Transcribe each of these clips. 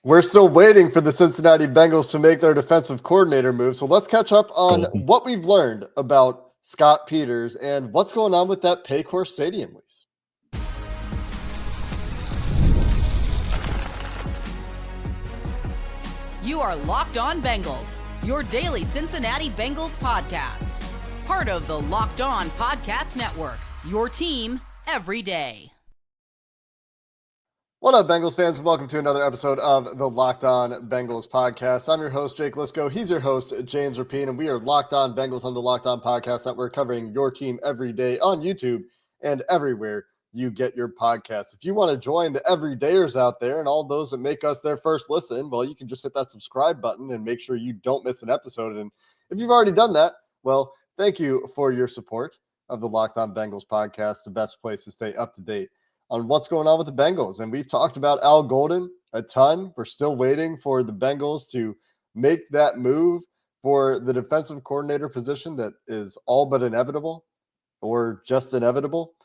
We're still waiting for the Cincinnati Bengals to make their defensive coordinator move. So let's catch up on what we've learned about Scott Peters and what's going on with that Paycor Stadium lease. You are Locked On Bengals, your daily Cincinnati Bengals podcast. Part of the Locked On Podcast Network, your team every day. What up, Bengals fans? Welcome to another episode of the Locked On Bengals podcast. I'm your host, Jake Liscow. He's your host, James Rapien, and we are Locked On Bengals on the Locked On Podcast Network, covering your team every day on YouTube and everywhere you get your podcasts. If you want to join the everydayers out there and all those that make us their first listen, well, you can just hit that subscribe button and make sure you don't miss an episode. And if you've already done that, well, thank you for your support of the Locked On Bengals podcast, the best place to stay up to date on what's going on with the Bengals. And we've talked about Al Golden a ton. We're still waiting for the Bengals to make that move for the defensive coordinator position that is all but inevitable or just inevitable.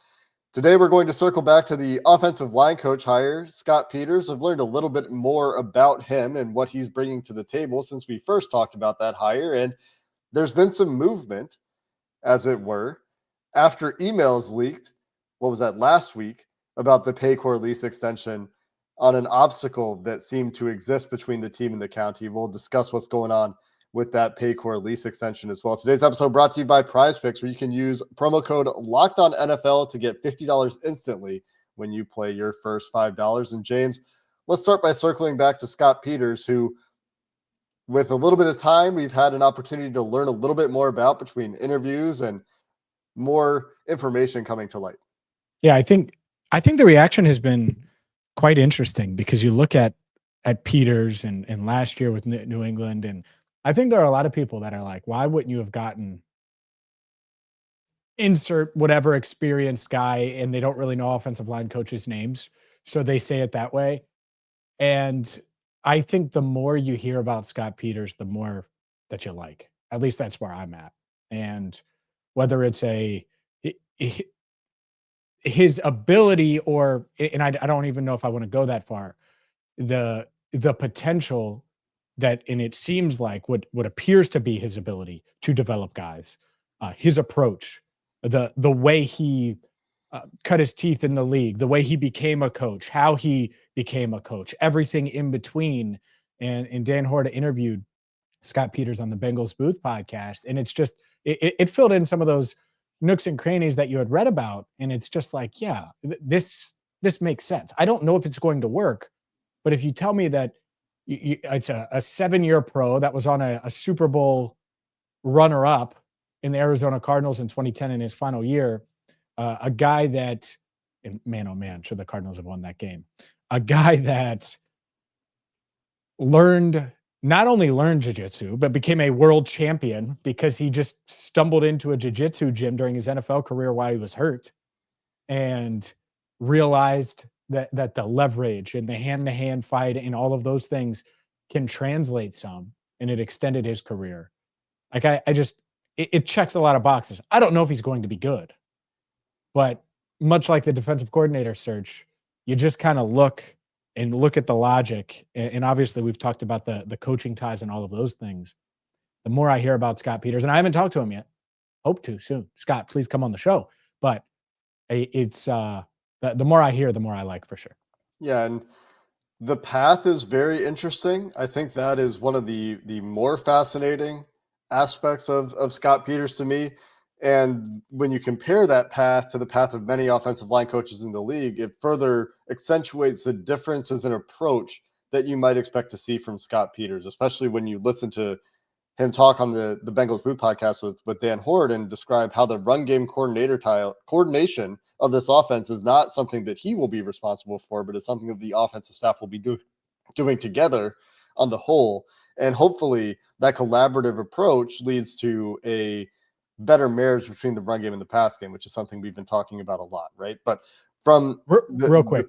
Today, we're going to circle back to the offensive line coach hire, Scott Peters. I've learned a little bit more about him and what he's bringing to the table since we first talked about that hire. And there's been some movement, as it were, after emails leaked, what was that, last week, about the Paycor lease extension on an obstacle that seemed to exist between the team and the county. We'll discuss what's going on with that Paycor lease extension as well. Today's episode brought to you by PrizePicks, where you can use promo code LOCKEDONNFL to get $50 instantly when you play your first $5. And James, let's start by circling back to Scott Peters, who, with a little bit of time, we've had an opportunity to learn a little bit more about between interviews and more information coming to light. Yeah, I think the reaction has been quite interesting because you look at Peters and last year with New England, and I think there are a lot of people that are like, why wouldn't you have gotten insert whatever experienced guy, and they don't really know offensive line coaches' names, so they say it that way. And I think the more you hear about Scott Peters, the more that you like. At least that's where I'm at. And whether it's his ability or, and I don't even know if I want to go that far, the potential that, and it seems like what appears to be his ability to develop guys, his approach, the way he cut his teeth in the league, the way he became a coach, how he became a coach, everything in between. And Dan Horta interviewed Scott Peters on the Bengals Booth podcast, and it's just, it filled in some of those nooks and crannies that you had read about. And it's just like, yeah, this makes sense. I don't know if it's going to work, but if you tell me that it's a 7-year pro that was on a Super Bowl runner-up in the Arizona Cardinals in 2010 in his final year, a guy that, and man, oh man, should the Cardinals have won that game, a guy that not only learned jiu-jitsu, but became a world champion because he just stumbled into a jiu-jitsu gym during his NFL career while he was hurt and realized that the leverage and the hand-to-hand fight and all of those things can translate some, and it extended his career. Like it checks a lot of boxes. I don't know if he's going to be good, but much like the defensive coordinator search, you just kind of look at the logic. And obviously we've talked about the coaching ties and all of those things. The more I hear about Scott Peters, and I haven't talked to him yet, hope to soon. Scott, please come on the show. But it's the more I hear, the more I like, for sure. Yeah, and the path is very interesting. I think that is one of the more fascinating aspects of Scott Peters to me. And when you compare that path to the path of many offensive line coaches in the league, it further accentuates the differences in approach that you might expect to see from Scott Peters, especially when you listen to him talk on the Bengals Boot podcast with Dan Horta and describe how the run game coordination of this offense is not something that he will be responsible for, but it's something that the offensive staff will be doing together on the whole. And hopefully that collaborative approach leads to a better marriage between the run game and the pass game, which is something we've been talking about a lot, right? But from real quick,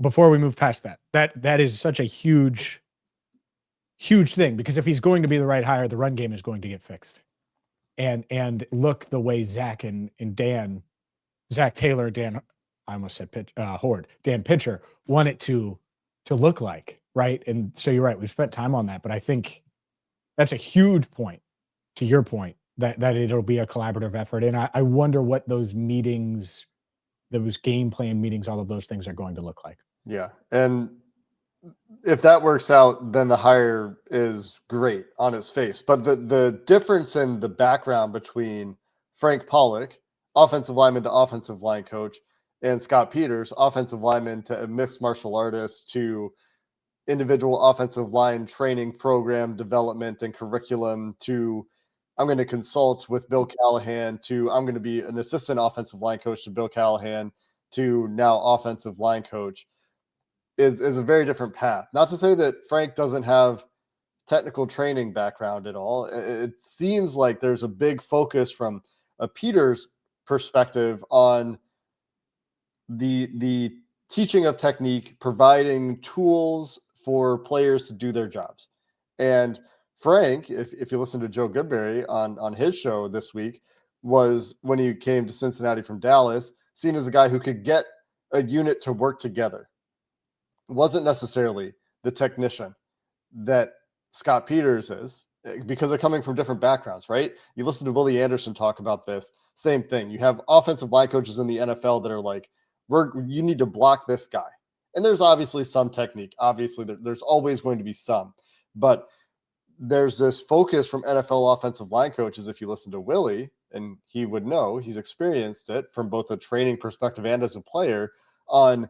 before we move past that is such a huge thing, because if he's going to be the right hire, the run game is going to get fixed. And look the way Zach Taylor, Dan, I almost said Dan Pitcher want it to look like. right? And so you're right. We've spent time on that, but I think that's a huge point, to your point, that it'll be a collaborative effort. And I wonder what those meetings, those game plan meetings, all of those things are going to look like. Yeah. And if that works out, then the hire is great on its face. But the difference in the background between Frank Pollock, offensive lineman to offensive line coach, and Scott Peters, offensive lineman to a mixed martial artist to individual offensive line training program development and curriculum to I'm going to consult with Bill Callahan to I'm going to be an assistant offensive line coach to Bill Callahan to now offensive line coach is a very different path. Not to say that Frank doesn't have technical training background at all. It seems like there's a big focus from a Peters perspective on the teaching of technique, providing tools for players to do their jobs. And Frank, if you listen to Joe Goodberry on his show this week, was when he came to Cincinnati from Dallas, seen as a guy who could get a unit to work together. It wasn't necessarily the technician that Scott Peters is, because they're coming from different backgrounds, right? You listen to Willie Anderson talk about this, same thing. You have offensive line coaches in the NFL that are like, you need to block this guy. And there's obviously some technique. Obviously, there's always going to be some. But there's this focus from NFL offensive line coaches, if you listen to Willie, and he would know, he's experienced it from both a training perspective and as a player, on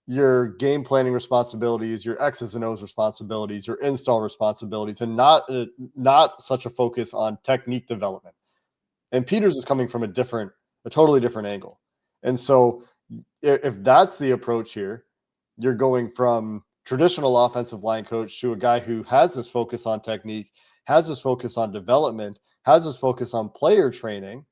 your game planning responsibilities, your X's and O's responsibilities, your install responsibilities, and not such a focus on technique development. And Peters is coming from a totally different angle. And so if that's the approach here, you're going from traditional offensive line coach to a guy who has this focus on technique, has this focus on development, has this focus on player training,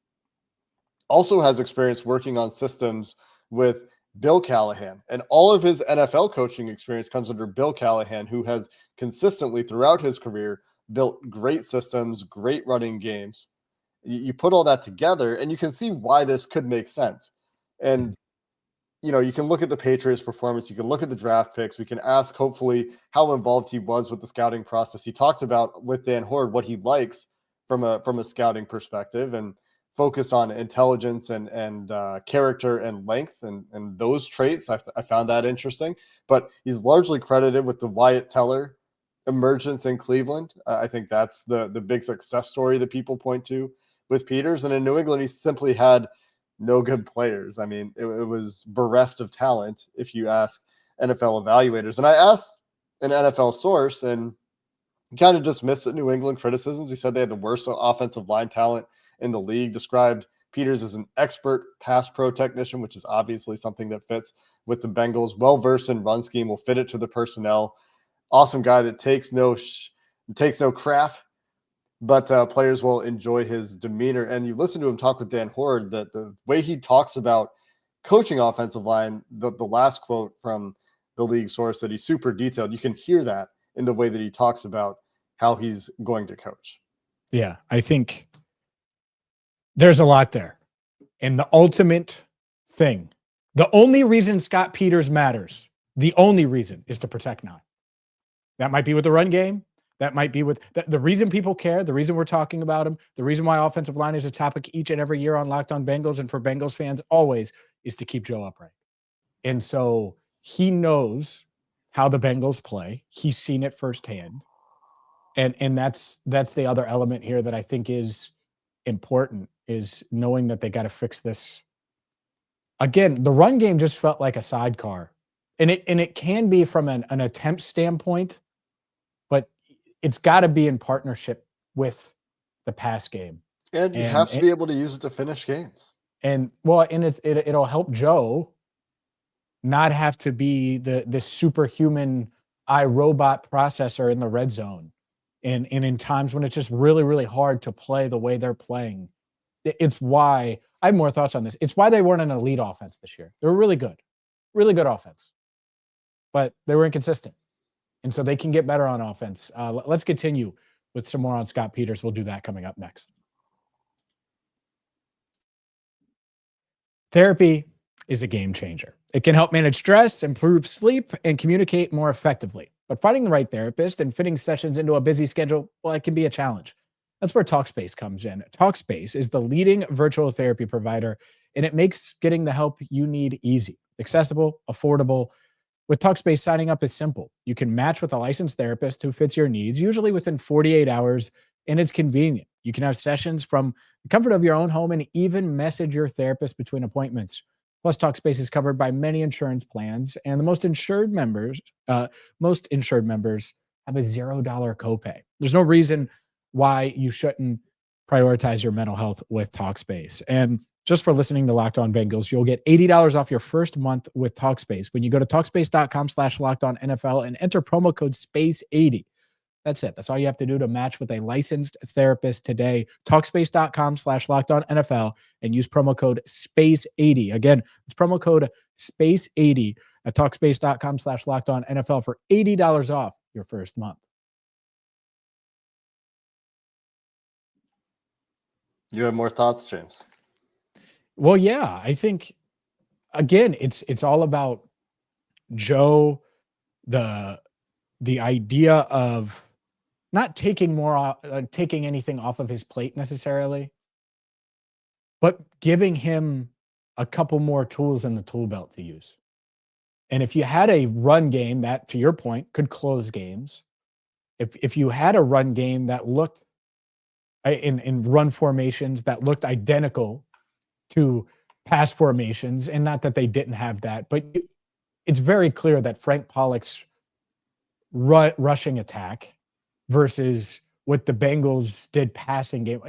also has experience working on systems with Bill Callahan. And all of his NFL coaching experience comes under Bill Callahan, who has consistently throughout his career built great systems, great running games. You put all that together and you can see why this could make sense. And you can look at the Patriots' performance. You can look at the draft picks. We can ask, hopefully, how involved he was with the scouting process. He talked about with Dan Horde what he likes from a scouting perspective, and focused on intelligence and character and length and those traits. I found that interesting. But he's largely credited with the Wyatt Teller emergence in Cleveland. I think that's the big success story that people point to with Peters. And in New England, he simply had no good players. I mean, it was bereft of talent, if you ask NFL evaluators. And I asked an NFL source, and he kind of dismissed the New England criticisms. He said they had the worst offensive line talent in the league, described Peters as an expert pass pro technician, which is obviously something that fits with the Bengals. Well-versed in run scheme, will fit it to the personnel. Awesome guy that takes no crap, but players will enjoy his demeanor. And you listen to him talk with Dan Horde, that the way he talks about coaching offensive line, the last quote from the league source, that he's super detailed. You can hear that in the way that he talks about how he's going to coach. Yeah, I think there's a lot there. And the ultimate thing, the only reason Scott Peters matters, the only reason, is to protect nine. That might be with the run game. That might be with the reason people care, the reason we're talking about him, the reason why offensive line is a topic each and every year on Locked On Bengals, and for Bengals fans always, is to keep Joe upright. And so he knows how the Bengals play. He's seen it firsthand. And that's the other element here that I think is important, is knowing that they got to fix this. Again, the run game just felt like a sidecar. And it can be from an attempt standpoint, but it's got to be in partnership with the pass game. And you have to be able to use it to finish games. And it'll help Joe not have to be this superhuman iRobot processor in the red zone. And in times when it's just really, really hard to play the way they're playing. It's why I have more thoughts on this. It's why they weren't an elite offense this year. They were really good offense, but they were inconsistent. And so they can get better on offense. Let's continue with some more on Scott Peters. We'll do that coming up next. Therapy is a game changer. It can help manage stress, improve sleep, and communicate more effectively. But finding the right therapist and fitting sessions into a busy schedule, well, it can be a challenge. That's where Talkspace comes in. Talkspace is the leading virtual therapy provider, and it makes getting the help you need easy, accessible, affordable. With Talkspace, signing up is simple. You can match with a licensed therapist who fits your needs, usually within 48 hours, and it's convenient. You can have sessions from the comfort of your own home and even message your therapist between appointments. Plus, Talkspace is covered by many insurance plans, and the most insured members have a $0 copay. There's no reason why you shouldn't prioritize your mental health with Talkspace. And just for listening to Locked On Bengals, you'll get $80 off your first month with Talkspace when you go to Talkspace.com/LockedOnNFL and enter promo code SPACE80. That's it. That's all you have to do to match with a licensed therapist today. Talkspace.com/LockedOnNFL and use promo code SPACE80. Again, it's promo code SPACE80 at Talkspace.com/LockedOnNFL for $80 off your first month. You have more thoughts, James? Well, yeah, I think again, it's all about Joe, the idea of not taking taking anything off of his plate necessarily, but giving him a couple more tools in the tool belt to use. And if you had a run game that, to your point, could close games, if you had a run game that looked in run formations that looked identical to pass formations, and not that they didn't have that, but it's very clear that Frank Pollock's rushing attack versus what the Bengals did passing game,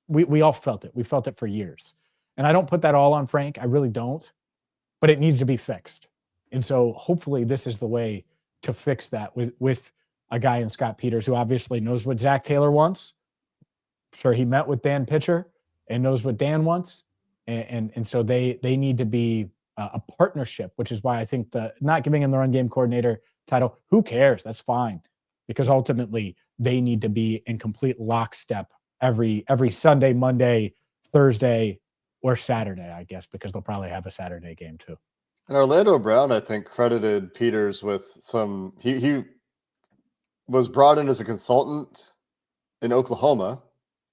we all felt it. We felt it for years. And I don't put that all on Frank. I really don't. But it needs to be fixed. And so hopefully this is the way to fix that with a guy in Scott Peters who obviously knows what Zach Taylor wants. I'm sure he met with Dan Pitcher and knows what Dan wants. And so they need to be a partnership, which is why I think not giving him the run game coordinator title, who cares? That's fine. Because ultimately they need to be in complete lockstep every Sunday, Monday, Thursday, or Saturday, I guess, because they'll probably have a Saturday game too. And Orlando Brown, I think, credited Peters with some. He was brought in as a consultant in Oklahoma.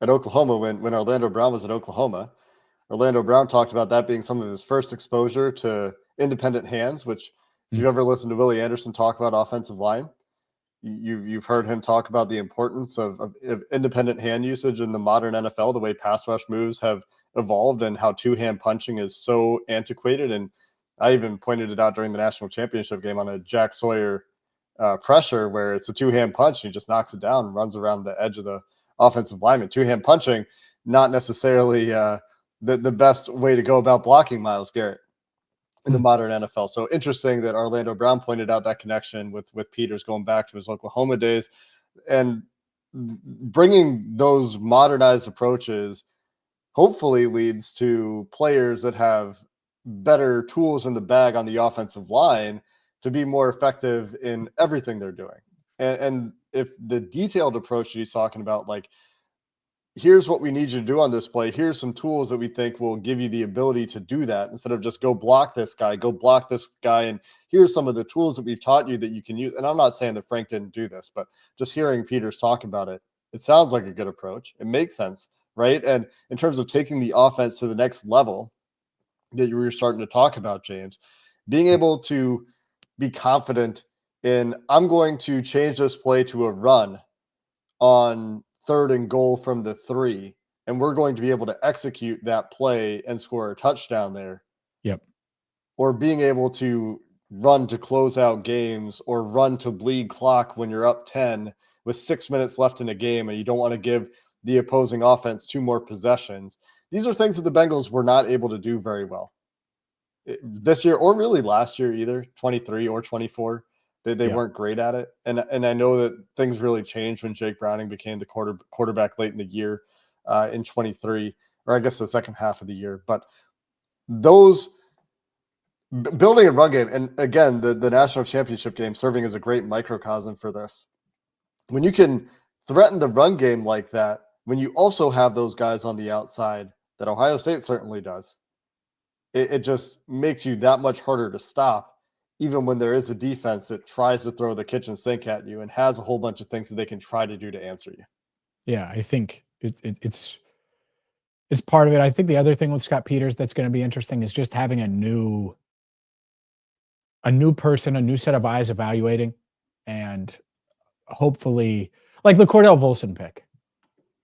At Oklahoma, when Orlando Brown was at Oklahoma, Orlando Brown talked about that being some of his first exposure to independent hands, which if you've ever listened to Willie Anderson talk about offensive line, you've heard him talk about the importance of independent hand usage in the modern NFL, the way pass rush moves have evolved and how two-hand punching is so antiquated. And I even pointed it out during the national championship game on a Jack Sawyer pressure where it's a two-hand punch and he just knocks it down and runs around the edge of the offensive lineman. Two-hand punching, not necessarily the best way to go about blocking Myles Garrett in the modern NFL. So interesting that Orlando Brown pointed out that connection with Peters going back to his Oklahoma days, and bringing those modernized approaches hopefully leads to players that have better tools in the bag on the offensive line to be more effective in everything they're doing. And if the detailed approach that he's talking about, like, here's what we need you to do on this play, here's some tools that we think will give you the ability to do that, instead of just go block this guy, and here's some of the tools that we've taught you that you can use. And I'm not saying that Frank didn't do this, but just hearing Peters talk about it, it sounds like a good approach. It makes sense, right? And in terms of taking the offense to the next level that you were starting to talk about, James, being able to be confident in, I'm going to change this play to a run on 3rd and goal from the 3, and we're going to be able to execute that play and score a touchdown there. Yep. Or being able to run to close out games, or run to bleed clock when you're up 10 with 6 minutes left in a game and you don't want to give the opposing offense 2 more possessions. These are things that the Bengals were not able to do very well this year, or really last year either, 23 or 24. They weren't great at it. And I know that things really changed when Jake Browning became the quarterback late in the year in 23, or I guess the second half of the year. But those building a run game, and again, the national championship game serving as a great microcosm for this. When you can threaten the run game like that, when you also have those guys on the outside that Ohio State certainly does, it just makes you that much harder to stop. even when there is a defense that tries to throw the kitchen sink at you and has a whole bunch of things that they can try to do to answer you. Yeah, I think it's part of it. I think the other thing with Scott Peters that's going to be interesting is just having a new person, a new set of eyes evaluating, and hopefully, like the Cordell Volson pick,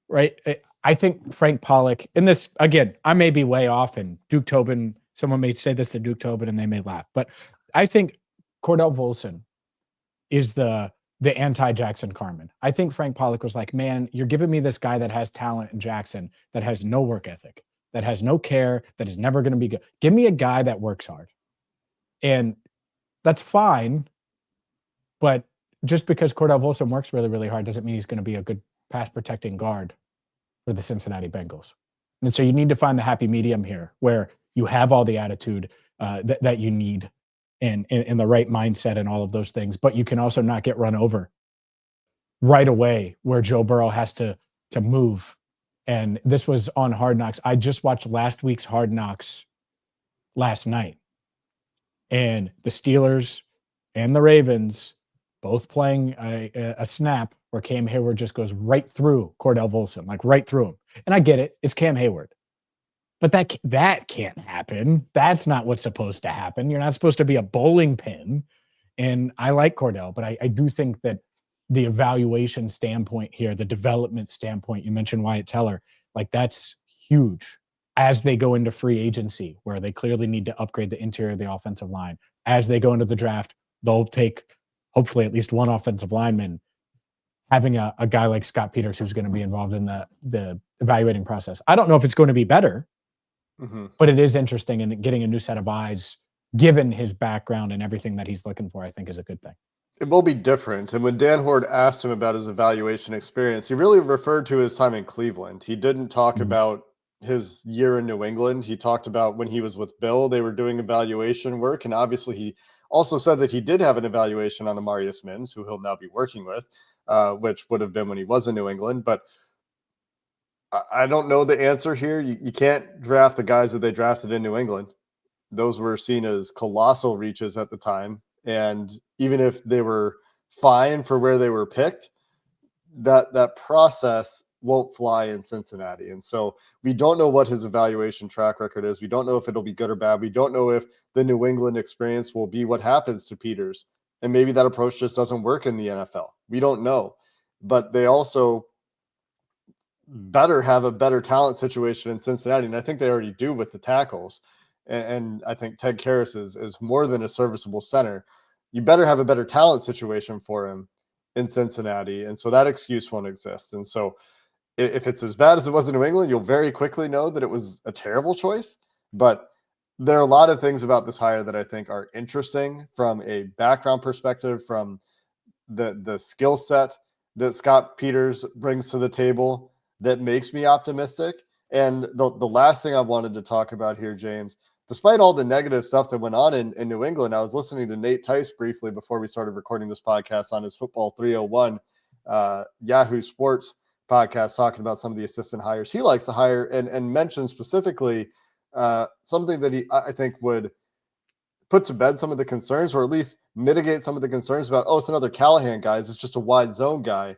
right? I think Frank Pollock, and this again, I may be way off, and Duke Tobin, someone may say this to Duke Tobin and they may laugh, but I think Cordell Volson is the anti-Jackson Carman. I think Frank Pollock was like, man, you're giving me this guy that has talent in Jackson, that has no work ethic, that has no care, that is never going to be good. Give me a guy that works hard. And that's fine. But just because Cordell Volson works really, really hard doesn't mean he's going to be a good pass protecting guard for the Cincinnati Bengals. And so you need to find the happy medium here where you have all the attitude that you need and the right mindset and all of those things, but you can also not get run over right away where Joe Burrow has to move. And this was on Hard Knocks. I just watched last week's Hard Knocks last night, and the Steelers and the Ravens both playing a snap where Cam Hayward just goes right through Cordell Volson, like right through him. And I get it. It's Cam Hayward. But that can't happen. That's not what's supposed to happen. You're not supposed to be a bowling pin. And I like Cordell, but I do think that the evaluation standpoint here, the development standpoint, you mentioned Wyatt Teller, like that's huge as they go into free agency where they clearly need to upgrade the interior of the offensive line. As they go into the draft, they'll take hopefully at least one offensive lineman. Having a guy like Scott Peters who's going to be involved in the evaluating process. I don't know if it's going to be better, but it is interesting, and getting a new set of eyes, given his background and everything that he's looking for, I think is a good thing. It will be different. And when Dan Horde asked him about his evaluation experience, he really referred to his time in Cleveland. He didn't talk about his year in New England. He talked about when he was with Bill, they were doing evaluation work. And obviously he also said that he did have an evaluation on Amarius Mims, who he'll now be working with, which would have been when he was in New England. But I don't know the answer here. You can't draft the guys that they drafted in New England. Those were seen as colossal reaches at the time. And even if they were fine for where they were picked, that process won't fly in Cincinnati. And so we don't know what his evaluation track record is. We don't know if it'll be good or bad. We don't know if the New England experience will be what happens to Peters. And maybe that approach just doesn't work in the NFL. We don't know. But they also better have a better talent situation in Cincinnati. And I think they already do with the tackles. And I think Ted Karras is more than a serviceable center. You better have a better talent situation for him in Cincinnati. And so that excuse won't exist. And so if it's as bad as it was in New England, you'll very quickly know that it was a terrible choice. But there are a lot of things about this hire that I think are interesting from a background perspective, from the skill set that Scott Peters brings to the table that makes me optimistic. And the last thing I wanted to talk about here, James, despite all the negative stuff that went on in New England, I was listening to Nate Tice briefly before we started recording this podcast on his Football 301 Yahoo Sports podcast, talking about some of the assistant hires he likes to hire, and mentioned specifically something that I think would put to bed some of the concerns, or at least mitigate some of the concerns about, it's another Callahan guy. It's just a wide zone guy.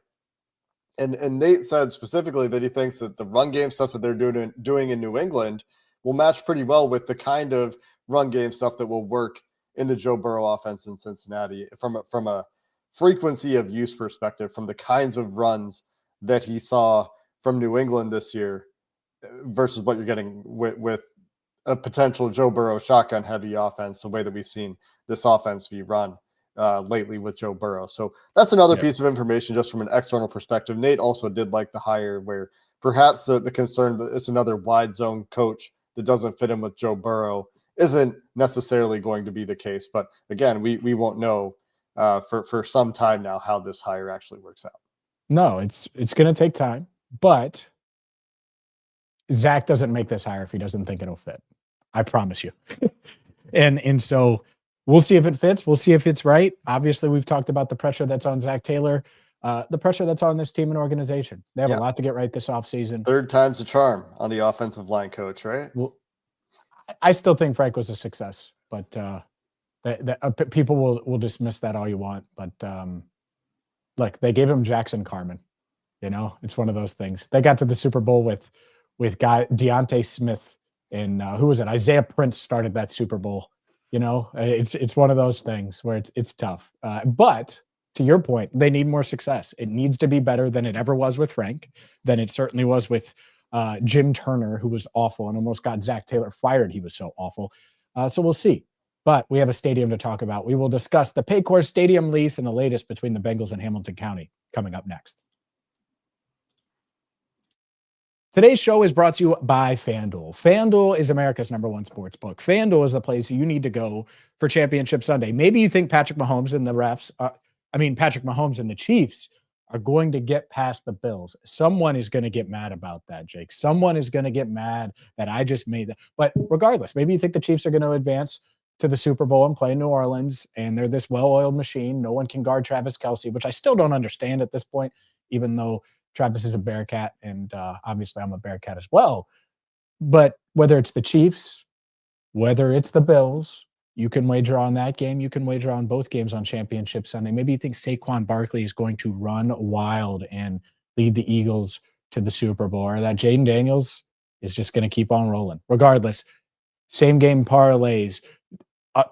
And Nate said specifically that he thinks that the run game stuff that they're doing in New England will match pretty well with the kind of run game stuff that will work in the Joe Burrow offense in Cincinnati from a frequency of use perspective, from the kinds of runs that he saw from New England this year versus what you're getting with a potential Joe Burrow shotgun heavy offense, the way that we've seen this offense be run lately with Joe Burrow. So that's another piece of information just from an external perspective. Nate also did like the hire where perhaps the concern that it's another wide zone coach that doesn't fit in with Joe Burrow isn't necessarily going to be the case. But again, we won't know for some time now how this hire actually works out. No, it's going to take time, but Zach doesn't make this hire if he doesn't think it'll fit. I promise you. and so we'll see if it fits. We'll see if it's right. Obviously, we've talked about the pressure that's on Zach Taylor, the pressure that's on this team and organization. They have a lot to get right this offseason. Third time's a charm on the offensive line coach, right? Well, I still think Frank was a success, but People will dismiss that all you want, but look, they gave him Jackson Carman. You know, it's one of those things. They got to the Super Bowl with Deontay Smith and who was it? Isaiah Prince started that Super Bowl. You know, it's one of those things where it's tough. But to your point, they need more success. It needs to be better than it ever was with Frank, than it certainly was with Jim Turner, who was awful and almost got Zach Taylor fired. He was so awful. So we'll see. But we have a stadium to talk about. We will discuss the Paycor Stadium lease and the latest between the Bengals and Hamilton County coming up next. Today's show is brought to you by FanDuel. FanDuel is America's #1 sports book. FanDuel is the place you need to go for Championship Sunday. Maybe you think Patrick Mahomes and the Chiefs are going to get past the Bills. Someone is going to get mad about that, Jake. Someone is going to get mad that I just made that. But regardless, maybe you think the Chiefs are going to advance to the Super Bowl and play in New Orleans, and they're this well-oiled machine. No one can guard Travis Kelce, which I still don't understand at this point, even though Travis is a Bearcat, and obviously I'm a Bearcat as well. But whether it's the Chiefs, whether it's the Bills, you can wager on that game. You can wager on both games on Championship Sunday. Maybe you think Saquon Barkley is going to run wild and lead the Eagles to the Super Bowl, or that Jaden Daniels is just going to keep on rolling. Regardless, same game parlays,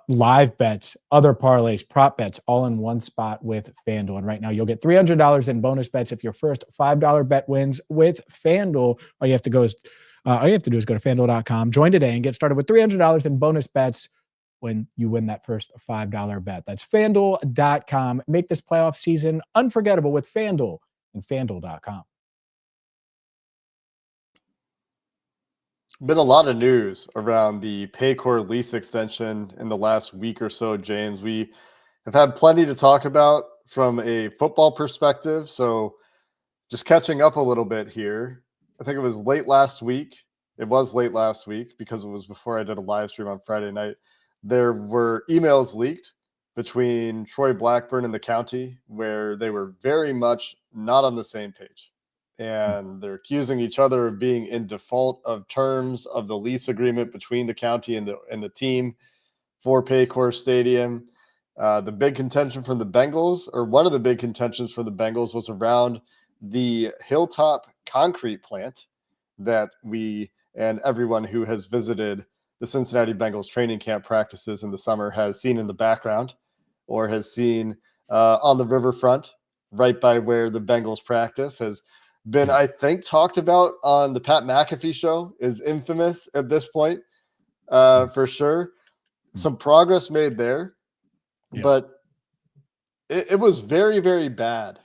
live bets, other parlays, prop bets, all in one spot with FanDuel. And right now, you'll get $300 in bonus bets if your first $5 bet wins with FanDuel. All you have to do is go to FanDuel.com, join today, and get started with $300 in bonus bets when you win that first $5 bet. That's FanDuel.com. Make this playoff season unforgettable with FanDuel and FanDuel.com. Been a lot of news around the Paycor lease extension in the last week or so, James. We have had plenty to talk about from a football perspective. So just catching up a little bit here. I think it was late last week. It was late last week because it was before I did a live stream on Friday night. There were emails leaked between Troy Blackburn and the county where they were very much not on the same page. And they're accusing each other of being in default of terms of the lease agreement between the county and the team for Paycor Stadium. The big contention from the Bengals, or one of the big contentions for the Bengals, was around the Hilltop concrete plant that we and everyone who has visited the Cincinnati Bengals training camp practices in the summer has seen in the background, or has seen on the riverfront right by where the Bengals practice, has been, I think, talked about on the Pat McAfee show, is infamous at this point, for sure. Some progress made there, but it was very, very bad,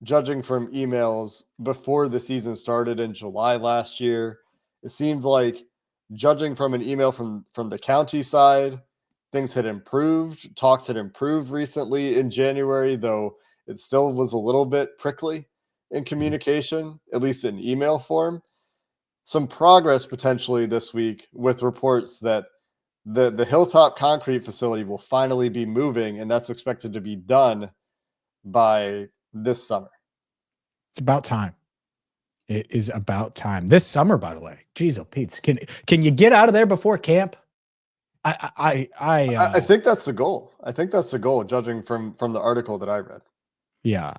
judging from emails before the season started in July last year. It seemed like, judging from an email from the county side, things had improved. Talks had improved recently in January, though it still was a little bit prickly in communication, at least in email form. Some progress potentially this week with reports that the Hilltop concrete facility will finally be moving, and that's expected to be done by this summer. It's about time. It is about time. This summer, by the way. Jeez, oh Pete, can you get out of there before camp? I think that's the goal. I think that's the goal, judging from the article that I read. Yeah,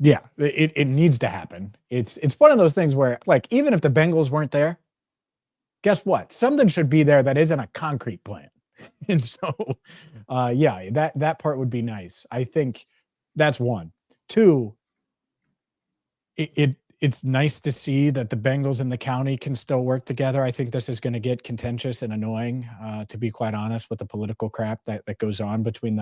yeah, it needs to happen. It's one of those things where, like, even if the Bengals weren't there, guess what? Something should be there that isn't a concrete plant. And so, yeah, that part would be nice. I think that's one. Two, it's nice to see that the Bengals and the county can still work together. I think this is going to get contentious and annoying, to be quite honest, with the political crap that goes on between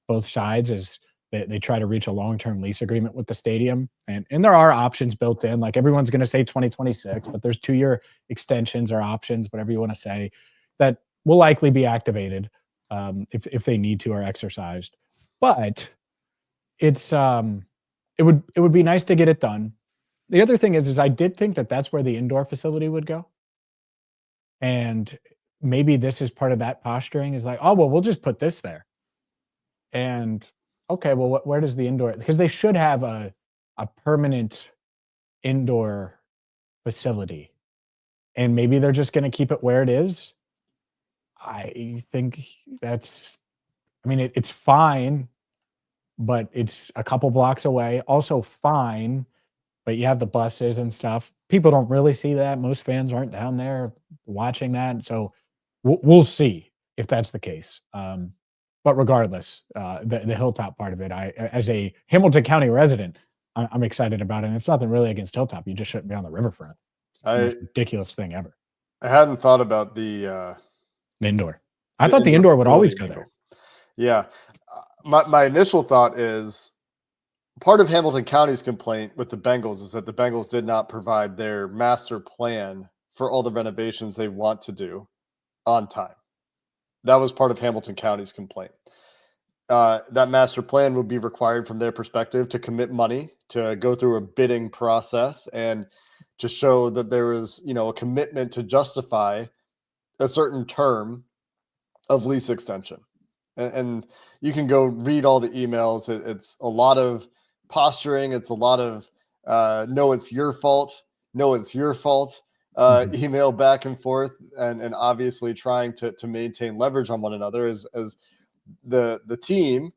both sides as they try to reach a long-term lease agreement with the stadium. And there are options built in. Like, everyone's going to say 2026, but there's 2-year extensions or options, whatever you want to say, that will likely be activated if they need to or exercised. But it would be nice to get it done. The other thing is I did think that that's where the indoor facility would go. And maybe this is part of that posturing, is like, oh, well, we'll just put this there. And okay, well, where does the indoor, because they should have a permanent indoor facility, and maybe they're just going to keep it where it is. I think it's fine, but it's a couple blocks away. Also fine, but you have the buses and stuff. People don't really see that. Most fans aren't down there watching that. So we'll see if that's the case. But regardless, the Hilltop part of it, as a Hamilton County resident, I'm excited about it. And it's nothing really against Hilltop. You just shouldn't be on the riverfront. It's the most ridiculous thing ever. I hadn't thought about the indoor. I thought the indoor would always go angle. there. Yeah. My initial thought is part of Hamilton County's complaint with the Bengals is that the Bengals did not provide their master plan for all the renovations they want to do on time. That was part of Hamilton County's complaint. That master plan would be required from their perspective to commit money, to go through a bidding process, and to show that there was, a commitment to justify a certain term of lease extension. And you can go read all the emails. It's a lot of posturing. It's a lot of no, it's your fault. No, it's your fault. Email back and forth, and obviously trying to maintain leverage on one another as the team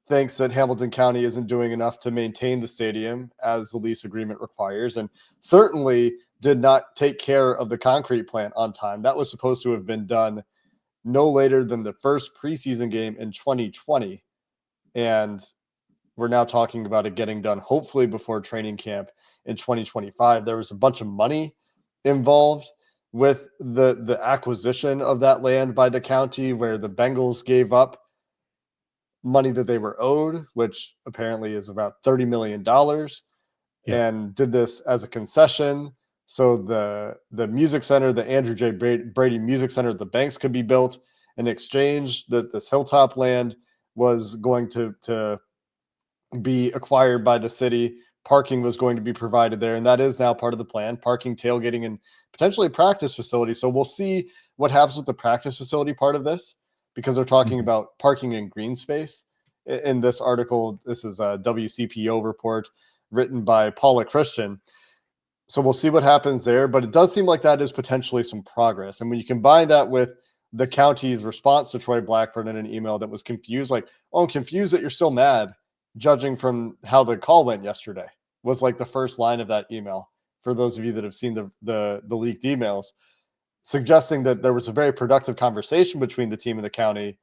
thinks that Hamilton County isn't doing enough to maintain the stadium as the lease agreement requires, and certainly did not take care of the concrete plant on time. That was supposed to have been done no later than the first preseason game in 2020. And we're now talking about it getting done hopefully before training camp in 2025. There was a bunch of money involved with the acquisition of that land by the county, where the Bengals gave up money that they were owed, which apparently is about $30 million, and did this as a concession. So the music center, the Andrew J. Brady Music Center at the Banks, could be built in exchange that this Hilltop land was going to be acquired by the city. Parking was going to be provided there, and that is now part of the plan. Parking, tailgating, and potentially a practice facility. So we'll see what happens with the practice facility part of this, because they're talking about parking in green space. In this article, this is a WCPO report written by Paula Christian. So we'll see what happens there, but it does seem like that is potentially some progress. And when you combine that with the county's response to Troy Blackburn in an email that was confused, like, oh, I'm confused that you're still mad, judging from how the call went yesterday, was like the first line of that email. For those of you that have seen the leaked emails, suggesting that there was a very productive conversation between the team and the county,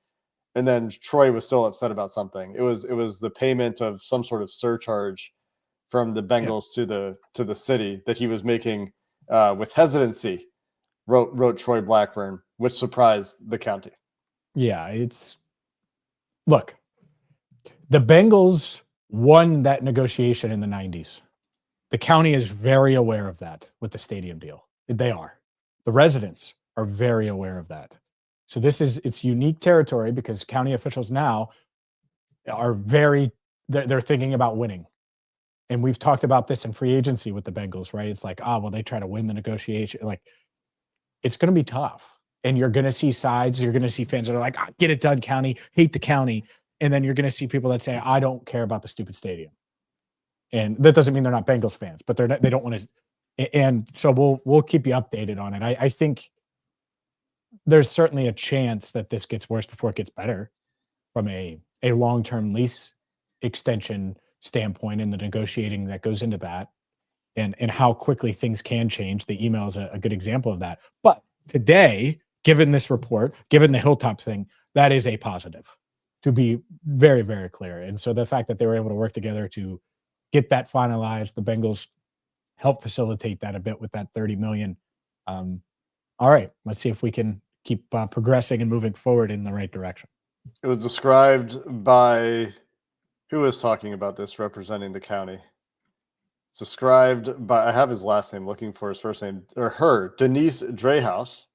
and then Troy was still upset about something. It was the payment of some sort of surcharge from the Bengals to the city that he was making with hesitancy, wrote Troy Blackburn, which surprised the county. Yeah, look, the Bengals won that negotiation in the 90s. The county is very aware of that with the stadium deal. They are. The residents are very aware of that. So it's unique territory, because county officials now are they're thinking about winning. And we've talked about this in free agency with the Bengals, right? It's like, well, they try to win the negotiation. Like, it's going to be tough. And you're going to see sides. You're going to see fans that are like, get it done, county, hate the county. And then you're going to see people that say, I don't care about the stupid stadium. And that doesn't mean they're not Bengals fans, but they don't want to. And so we'll keep you updated on it. I think there's certainly a chance that this gets worse before it gets better from a long-term lease extension standpoint, and the negotiating that goes into that, and how quickly things can change. The email is a good example of that. But today, given this report, given the Hilltop thing, that is a positive, to be very, very clear. And so the fact that they were able to work together to get that finalized, the Bengals help facilitate that a bit with that $30 million. All right, let's see if we can keep progressing and moving forward in the right direction. It was described by, who was talking about this representing the county? It's described by, I have his last name, looking for his first name, or her, Denise Dryhouse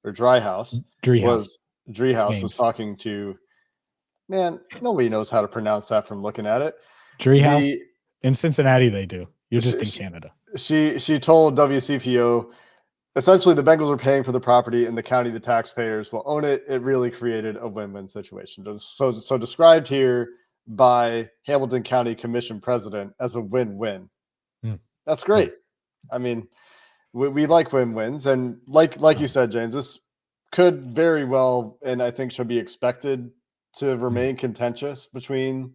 was talking to, man, nobody knows how to pronounce that from looking at it. Dryhouse? In Cincinnati, they do. You're just in Canada. She told WCPO, essentially, the Bengals are paying for the property and the county, the taxpayers, will own it. It really created a win-win situation. So described here by Hamilton County Commission president as a win-win. That's great. I mean, we like win-wins. And like you said, James, this could very well, and I think should be expected to remain contentious between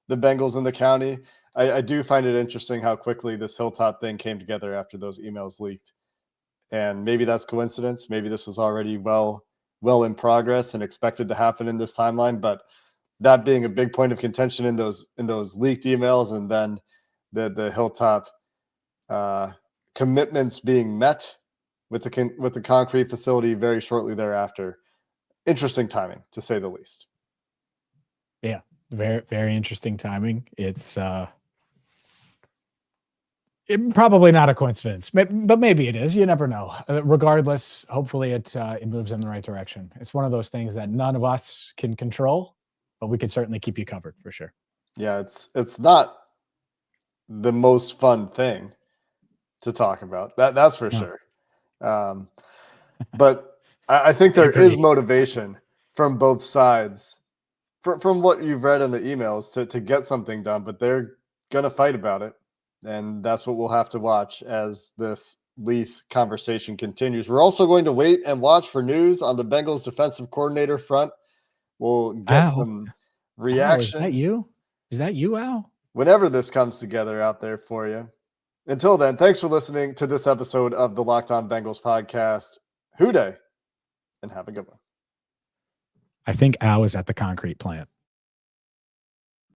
the Bengals and the county. I do find it interesting how quickly this Hilltop thing came together after those emails leaked. And maybe that's coincidence. Maybe this was already well in progress and expected to happen in this timeline. But that being a big point of contention in those leaked emails, and then the Hilltop commitments being met with the concrete facility very shortly thereafter. Interesting timing, to say the least. Yeah, very, very interesting timing. It's probably not a coincidence, but maybe it is. You never know. Regardless, hopefully it moves in the right direction. It's one of those things that none of us can control, but we could certainly keep you covered for sure. Yeah, it's not the most fun thing to talk about. That's for sure. But I think there is motivation from both sides, from what you've read in the emails, to get something done. But they're gonna fight about it, and that's what we'll have to watch as this lease conversation continues. We're also going to wait and watch for news on the Bengals defensive coordinator front. We'll get some reaction. Is that you? Is that you, Al? Whenever this comes together out there for you. Until then, thanks for listening to this episode of the Locked On Bengals podcast. Hoo day, and have a good one. I think Al is at the concrete plant.